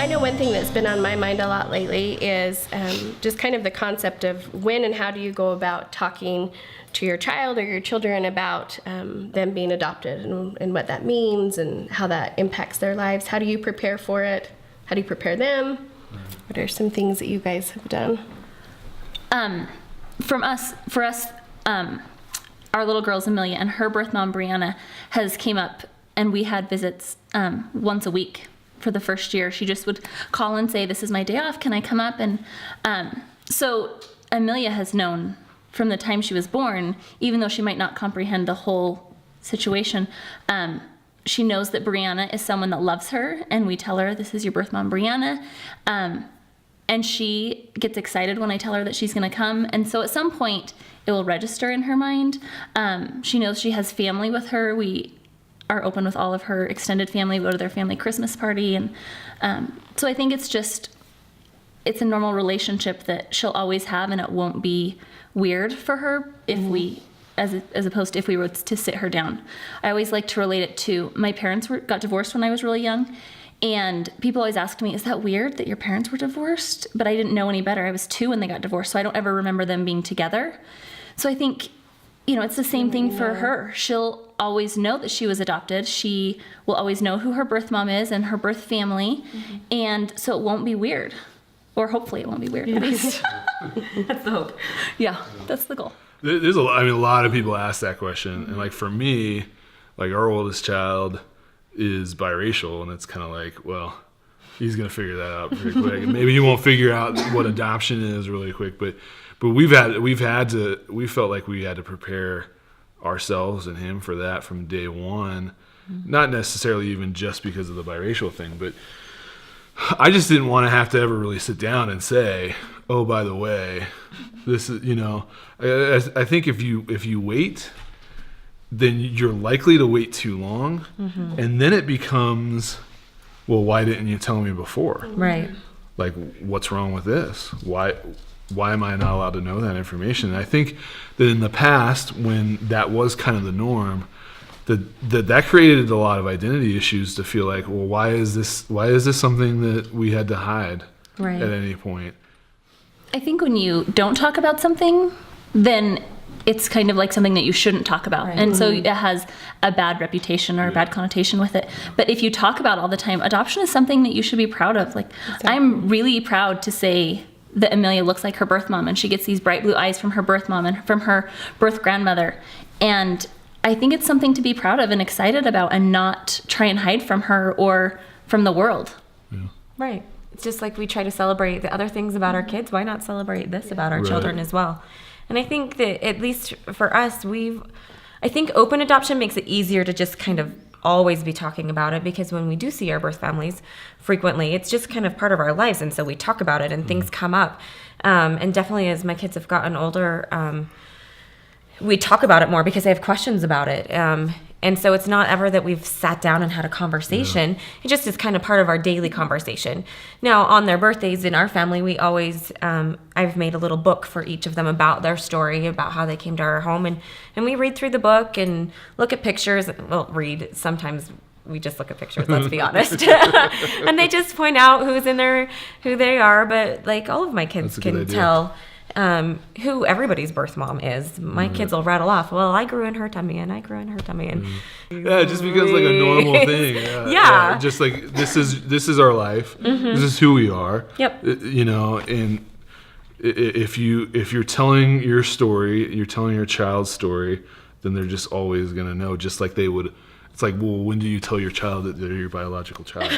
I know one thing that's been on my mind a lot lately is just kind of the concept of when and how do you go about talking to your child or your children about them being adopted and what that means and how that impacts their lives. How do you prepare for it? How do you prepare them? What are some things that you guys have done? For us, our little girl's Amelia, and her birth mom, Brianna, has came up, and we had visits once a week for the first year. She just would call and say, "This is my day off, can I come up?" And so Amelia has known from the time she was born, even though she might not comprehend the whole situation, she knows that Brianna is someone that loves her, and we tell her, "This is your birth mom, Brianna." And she gets excited when I tell her that she's going to come. And so at some point, it will register in her mind. She knows she has family with her. We are open with all of her extended family. We go to their family Christmas party. And so I think it's a normal relationship that she'll always have, and it won't be weird for her if we, as opposed to if we were to sit her down. I always like to relate it to my parents got divorced when I was really young. And people always ask me, "Is that weird that your parents were divorced?" But I didn't know any better. I was 2 when they got divorced, so I don't ever remember them being together. So I think, it's the same thing for her. She'll always know that she was adopted. She will always know who her birth mom is and her birth family. And so it won't be weird. Or hopefully it won't be weird, at least. That's the hope. Yeah, that's the goal. There's a lot of people ask that question. And like for me, like our oldest child is biracial, and it's kind of like, well, he's gonna figure that out pretty quick. And maybe he won't figure out what adoption is really quick, but we felt like we had to prepare ourselves and him for that from day one. Not necessarily even just because of the biracial thing, but I just didn't want to have to ever really sit down and say, "Oh, by the way, this is," I think if you wait, then you're likely to wait too long. And then it becomes, well, why didn't you tell me before? Right. Like, what's wrong with this? Why am I not allowed to know that information? And I think that in the past, when that was kind of the norm, that created a lot of identity issues to feel like, well, why is this something that we had to hide at any point? I think when you don't talk about something, then it's kind of like something that you shouldn't talk about. Right. And so it has a bad reputation or a bad connotation with it. But if you talk about it all the time, adoption is something that you should be proud of. Like, I'm really proud to say that Amelia looks like her birth mom, and she gets these bright blue eyes from her birth mom and from her birth grandmother. And I think it's something to be proud of and excited about, and not try and hide from her or from the world. Yeah. Right. It's just like we try to celebrate the other things about our kids. Why not celebrate this about our children as well? And I think that, at least for us, I think open adoption makes it easier to just kind of always be talking about it, because when we do see our birth families frequently, it's just kind of part of our lives. And so we talk about it, and things come up. And definitely as my kids have gotten older, we talk about it more because they have questions about it. And so it's not ever that we've sat down and had a conversation. Yeah. It just is kind of part of our daily conversation. Now, on their birthdays in our family, we always, I've made a little book for each of them about their story, about how they came to our home. And we read through the book and look at pictures. Well, read. Sometimes we just look at pictures, let's be honest. And they just point out who's in there, who they are. But like all of my kids can tell who everybody's birth mom is. My kids will rattle off, well, I grew in her tummy, and I grew in her tummy, and yeah, it just becomes like a normal thing. Yeah. Just like this is our life. This is who we are. Yep. And if you're telling your story, you're telling your child's story, then they're just always gonna know. Just like they would. It's like, well, when do you tell your child that they're your biological child?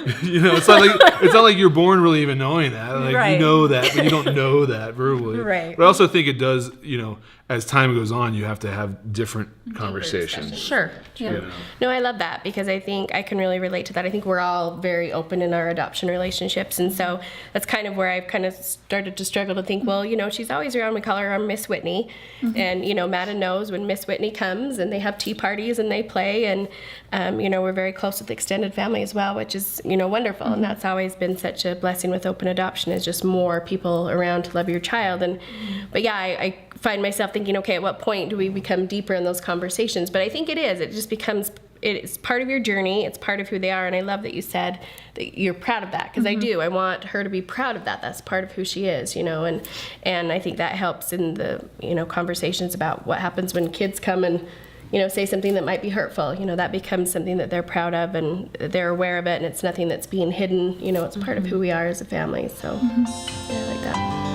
It's not like you're born really even knowing that. Like, you know that, but you don't know that verbally. Right. But I also think it does, as time goes on, you have to have different conversations. Sure. Yeah. No, I love that, because I think I can really relate to that. I think we're all very open in our adoption relationships. And so that's kind of where I've kind of started to struggle to think, well, she's always around. We call her our Miss Whitney. And, Madden knows when Miss Whitney comes, and they have tea parties and they play. And, we're very close with the extended family as well, which is, wonderful. And that's always been such a blessing with open adoption, is just more people around to love your child. And, but yeah, I find myself thinking, okay, at what point do we become deeper in those conversations? But I think it just becomes it's part of your journey. It's part of who they are. And I love that you said that you're proud of that, because I do. I want her to be proud of that. That's part of who she is, you know, and I think that helps in the, you know, conversations about what happens when kids come and, you know, say something that might be hurtful. You know, that becomes something that they're proud of and they're aware of it, and it's nothing that's being hidden. You know, it's part of who we are as a family. So yeah, I like that.